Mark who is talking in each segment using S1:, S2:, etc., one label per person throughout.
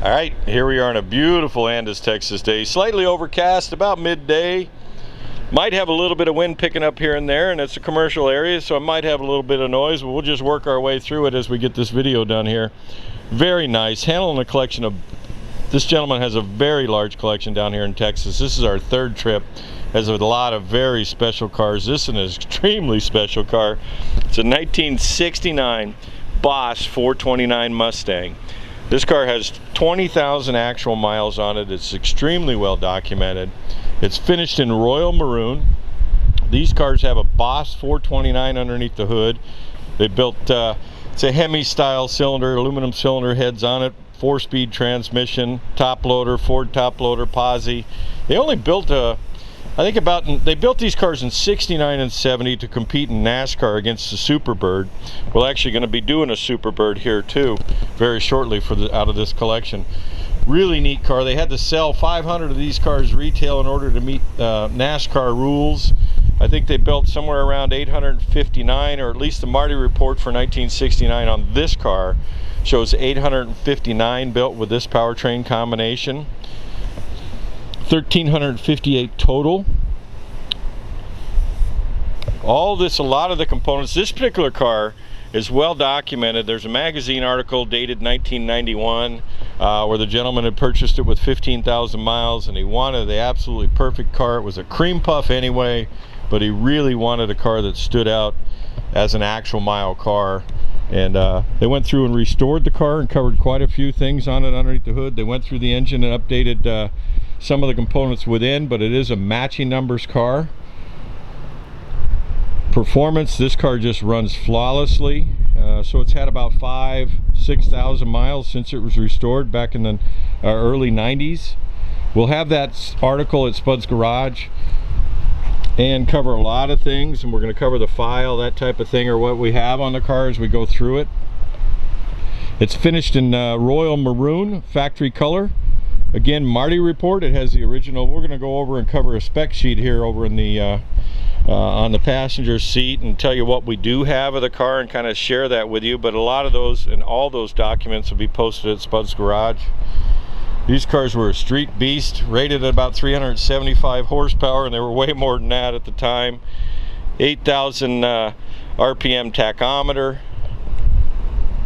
S1: All right, here we are on a beautiful Andes, Texas day. Slightly overcast, about midday. Might have a little bit of wind picking up here and there, and it's a commercial area, so it might have a little bit of noise, but we'll just work our way through it as we get this video done here. Very nice. Handling a collection of, this gentleman has a very large collection down here in Texas. This is our third trip. Has a lot of very special cars. This is an extremely special car. It's a 1969 Boss 429 Mustang. This car has 20,000 actual miles on it. It's extremely well documented. It's finished in royal maroon. These cars have a Boss 429 underneath the hood. They built, it's a Hemi style cylinder, aluminum cylinder heads on it, 4-speed transmission, top loader, Ford top loader, posi. They only built they built these cars in 69 and 70 to compete in NASCAR against the Superbird. We're actually going to be doing a Superbird here too very shortly out of this collection. Really neat car. They had to sell 500 of these cars retail in order to meet NASCAR rules. I think they built somewhere around 859, or at least the Marty report for 1969 on this car shows 859 built with this powertrain combination. 1,358 total. All this, a lot of the components, this particular car is well documented. There's a magazine article dated 1991 where the gentleman had purchased it with 15,000 miles and he wanted the absolutely perfect car. It was a cream puff anyway, but he really wanted a car that stood out as an actual mile car. And they went through and restored the car and covered quite a few things on it underneath the hood. They went through the engine and updated some of the components within, but it is a matching numbers car. Performance, this car just runs flawlessly. So it's had about 6,000 miles since it was restored back in the early 90s. We'll have that article at Spud's Garage and cover a lot of things, and we're going to cover the file, that type of thing, or what we have on the car as we go through it. It's finished in royal maroon, factory color. Again, Marty report, it has the original. We're going to go over and cover a spec sheet here over in the on the passenger seat and tell you what we do have of the car and kind of share that with you. But a lot of those and all those documents will be posted at Spud's Garage. These cars were a street beast, rated at about 375 horsepower, and they were way more than that at the time. 8,000 RPM tachometer.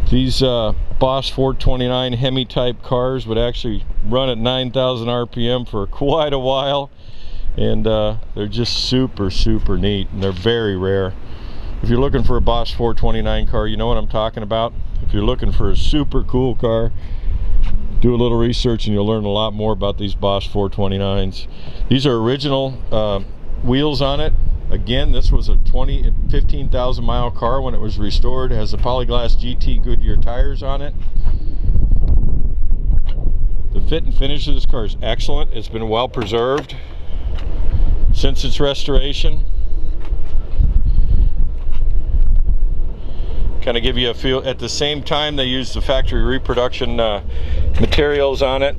S1: These Boss 429 Hemi type cars would actually run at 9,000 RPM for quite a while, and they're just super neat, and they're very rare. If you're looking for a Boss 429 car, you know what I'm talking about. If you're looking for a super cool car, do a little research and you'll learn a lot more about these Boss 429s. These are original wheels on it. Again, this was a 15,000 mile car when it was restored. It has the Polyglass GT Goodyear tires on it. The fit and finish of this car is excellent. It's been well preserved since its restoration. Kind of give you a feel. At the same time, they use the factory reproduction materials on it.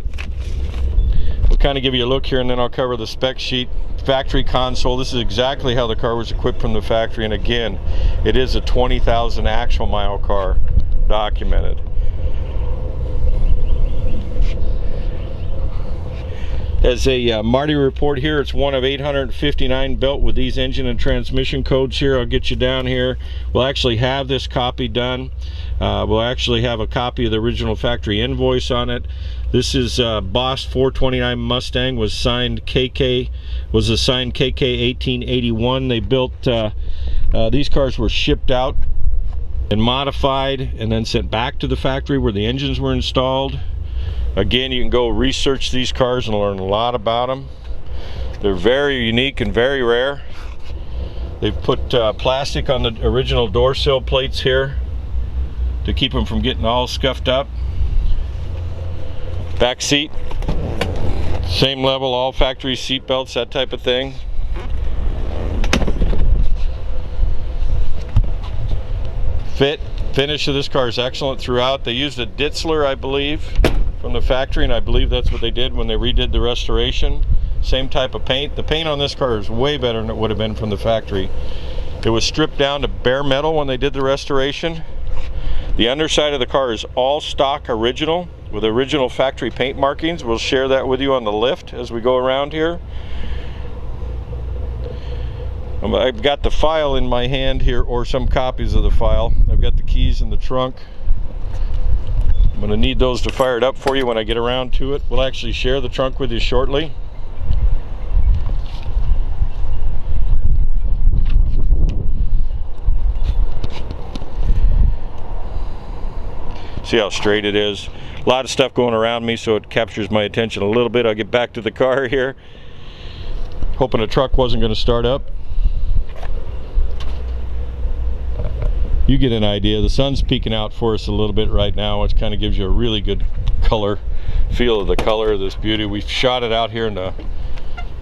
S1: We'll kind of give you a look here, and then I'll cover the spec sheet. Factory console, this is exactly how the car was equipped from the factory, and again, it is a 20,000 actual mile car documented. As a Marty report here, it's one of 859 built with these engine and transmission codes here. I'll get you down here. We'll actually have this copy done. We'll actually have a copy of the original factory invoice on it. This is Boss 429 Mustang, was assigned KK 1881. They built, these cars were shipped out and modified and then sent back to the factory where the engines were installed. Again, you can go research these cars and learn a lot about them. They're very unique and very rare. They've put plastic on the original door sill plates here to keep them from getting all scuffed up. Back seat, same level, all factory seat belts, that type of thing. Fit, finish of this car is excellent throughout. They used a Ditzler, I believe, from the factory, and I believe that's what they did when they redid the restoration. Same type of paint. The paint on this car is way better than it would have been from the factory. It was stripped down to bare metal when they did the restoration. The underside of the car is all stock original. with original factory paint markings. We'll share that with you on the lift as we go around here. I've got the file in my hand here, or some copies of the file. I've got the keys in the trunk. I'm going to need those to fire it up for you when I get around to it. We'll actually share the trunk with you shortly. See how straight it is? A lot of stuff going around me, so it captures my attention a little bit. I'll get back to the car here. Hoping the truck wasn't going to start up. You get an idea. The sun's peeking out for us a little bit right now, which kind of gives you a really good color, feel of the color of this beauty. We've shot it out here in the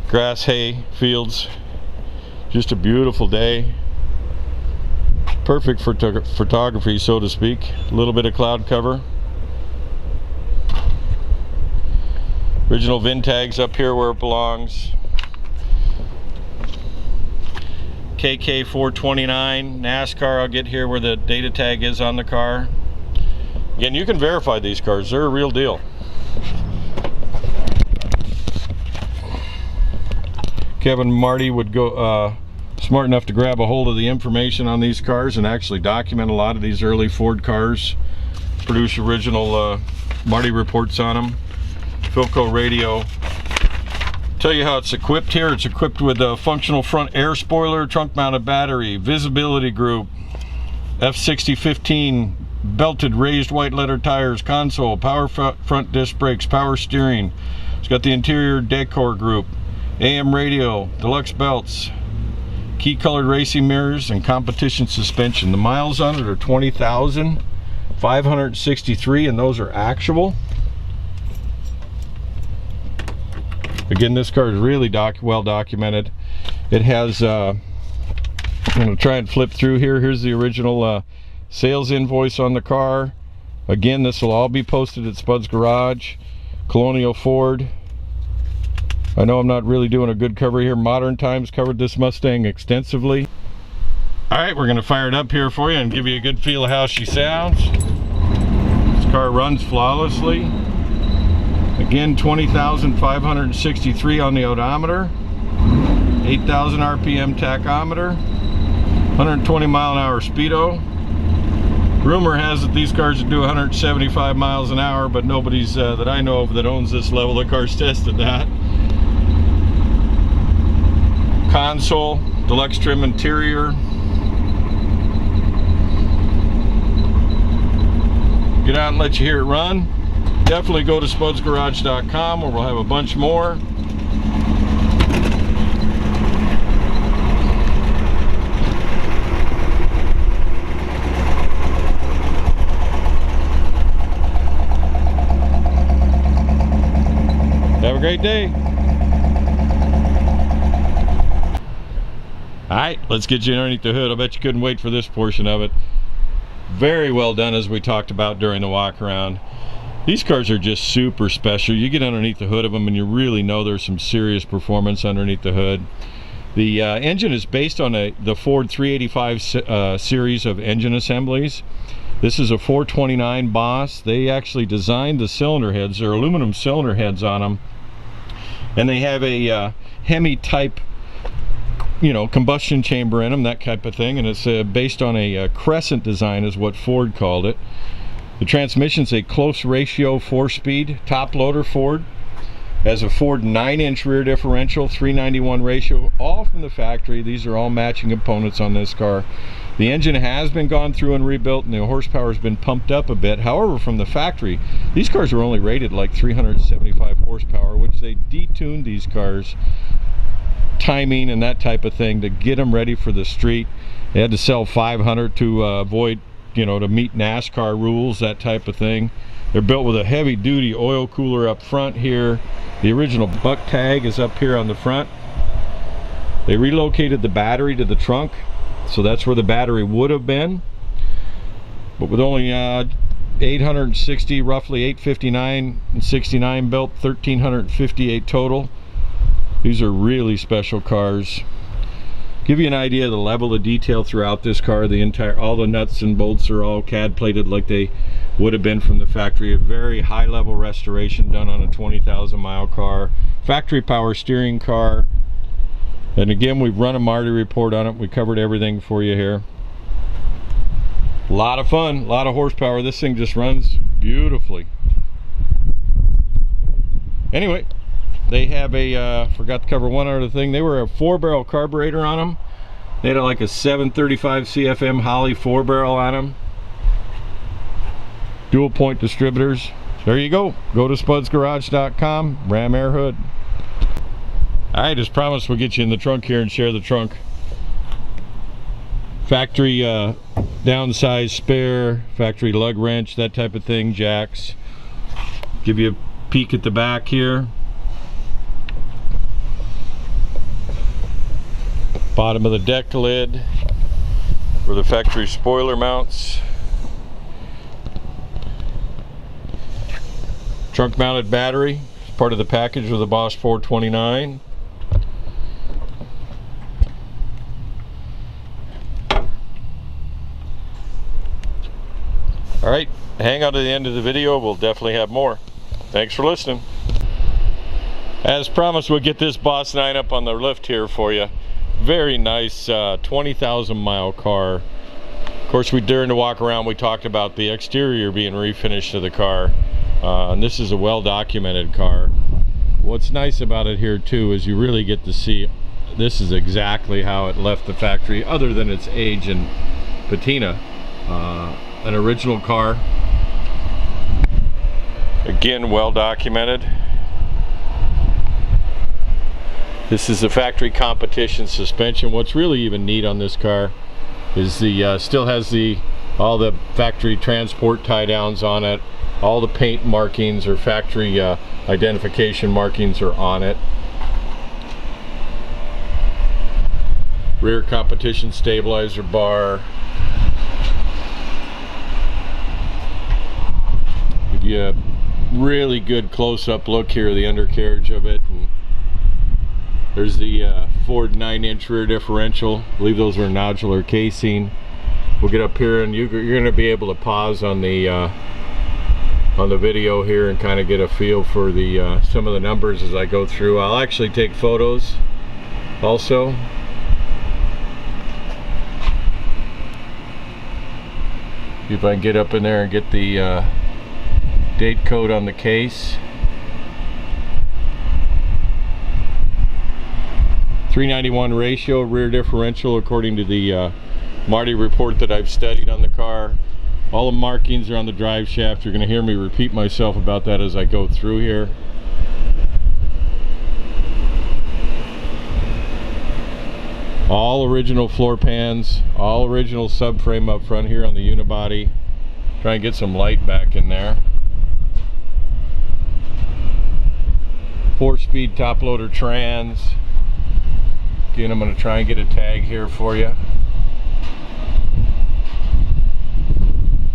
S1: grass hay fields. Just a beautiful day. Perfect for photography, so to speak. A little bit of cloud cover. Original VIN tags up here where it belongs. KK 429 NASCAR. I'll get here where the data tag is on the car. Again, you can verify these cars. They're a real deal. Kevin and Marty would go smart enough to grab a hold of the information on these cars and actually document a lot of these early Ford cars. Produce original Marty reports on them. Philco radio. Tell you how it's equipped here. It's equipped with a functional front air spoiler, trunk mounted battery, visibility group, F6015 belted raised white letter tires, console, power front disc brakes, power steering. It's got the interior decor group, AM radio, deluxe belts, key colored racing mirrors, and competition suspension. The miles on it are 20,563, and those are actual. Again, this car is really well documented. It has, I'm going to try and flip through here. Here's the original sales invoice on the car. Again, this will all be posted at Spud's Garage. Colonial Ford. I know I'm not really doing a good cover here. Modern Times covered this Mustang extensively. Alright, we're going to fire it up here for you and give you a good feel of how she sounds. This car runs flawlessly. Again, 20,563 on the odometer, 8,000 RPM tachometer, 120 mile an hour speedo. Rumor has that these cars would do 175 miles an hour, but nobody's that I know of that owns this level of cars tested that. Console, deluxe trim interior. Get out and let you hear it run. Definitely go to spudsgarage.com where we'll have a bunch more. Have a great day. Alright, let's get you underneath the hood. I bet you couldn't wait for this portion of it. Very well done, as we talked about during the walk around. These cars are just super special. You get underneath the hood of them and you really know there's some serious performance underneath the hood. The engine is based on the Ford 385 series of engine assemblies. This is a 429 Boss. They actually designed the cylinder heads. They're aluminum cylinder heads on them. And they have a Hemi type, you know, combustion chamber in them, that type of thing. And it's based on a crescent design is what Ford called it. The transmission's a close ratio 4-speed top loader Ford. Has a Ford 9-inch rear differential, 391 ratio, all from the factory. These are all matching components on this car. The engine has been gone through and rebuilt, and the horsepower has been pumped up a bit. However, from the factory, these cars were only rated like 375 horsepower, which they detuned these cars, timing and that type of thing, to get them ready for the street. They had to sell 500 to avoid, you know, to meet NASCAR rules, that type of thing. They're built with a heavy duty oil cooler up front here. The original buck tag is up here on the front. They relocated the battery to the trunk, so that's where the battery would have been. But with only 860, roughly 859 and 69 built, 1,358 total. These are really special cars. Give you an idea of the level of detail throughout this car. The entire, all the nuts and bolts are all CAD plated like they would have been from the factory. A very high level restoration done on a 20,000 mile car. Factory power steering car. And again, we've run a Marty report on it. We covered everything for you here. A lot of fun, a lot of horsepower. This thing just runs beautifully. Anyway, they have a, forgot to cover one other thing. They were a 4-barrel carburetor on them. They had like a 735 CFM Holley 4-barrel on them. Dual point distributors. There you go. Go to spudsgarage.com. Ram air hood. Alright, as promised, we'll get you in the trunk here and share the trunk. Factory downsized spare, factory lug wrench, that type of thing, jacks. Give you a peek at the back here. Bottom of the deck lid for the factory spoiler mounts. Trunk mounted battery, part of the package with the Bosch 429. Alright, hang on to the end of the video. We'll definitely have more. Thanks for listening. As promised, we'll get this Boss 9 up on the lift here for you. Very nice 20,000 mile car. Of course, during the walk around we talked about the exterior being refinished of the car. And this is a well-documented car. What's nice about it here too is you really get to see this is exactly how it left the factory, other than its age and patina. An original car, again well documented. This is the factory competition suspension. What's really even neat on this car is the still has all the factory transport tie downs on it. All the paint markings or factory identification markings are on it. Rear competition stabilizer bar. Give you a really good close-up look here of the undercarriage of it. And there's the Ford 9-inch rear differential. I believe those are nodular casing. We'll get up here and you're going to be able to pause on the video here and kind of get a feel for the some of the numbers as I go through. I'll actually take photos also. See if I can get up in there and get the date code on the case. 391 ratio rear differential according to the Marty report that I've studied on the car. All the markings are on the drive shaft. You're going to hear me repeat myself about that as I go through here. All original floor pans, all original subframe up front here on the unibody. Try and get some light back in there. 4-speed top loader trans. Again, I'm going to try and get a tag here for you.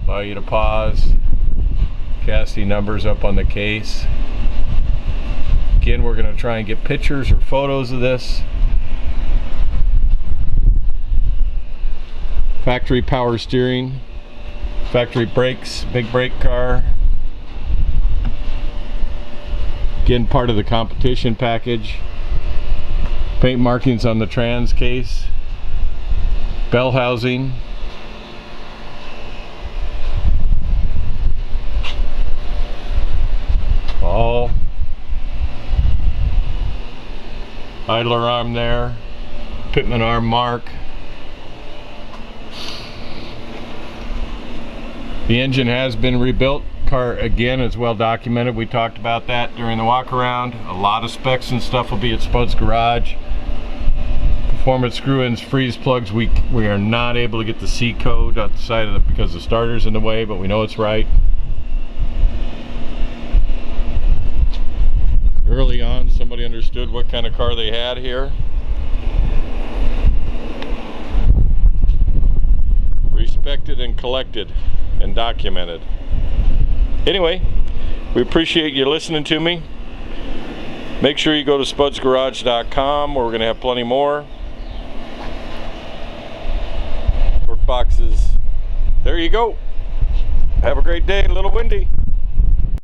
S1: Allow you to pause. Chassis numbers up on the case. Again, we're going to try and get pictures or photos of this. Factory power steering. Factory brakes, big brake car. Again, part of the competition package. Paint markings on the trans case. Bell housing. All idler arm there. Pitman arm mark. The engine has been rebuilt. Car again is well documented. We talked about that during the walk around. A lot of specs and stuff will be at Spud's Garage. Performance screw-ins, freeze plugs. We are not able to get the C code out the side of the because the starter's in the way, but we know it's right. Early on, somebody understood what kind of car they had here. Respected and collected and documented. Anyway, we appreciate you listening to me. Make sure you go to spudsgarage.com where we're going to have plenty more. Torque boxes. There you go. Have a great day. A little windy.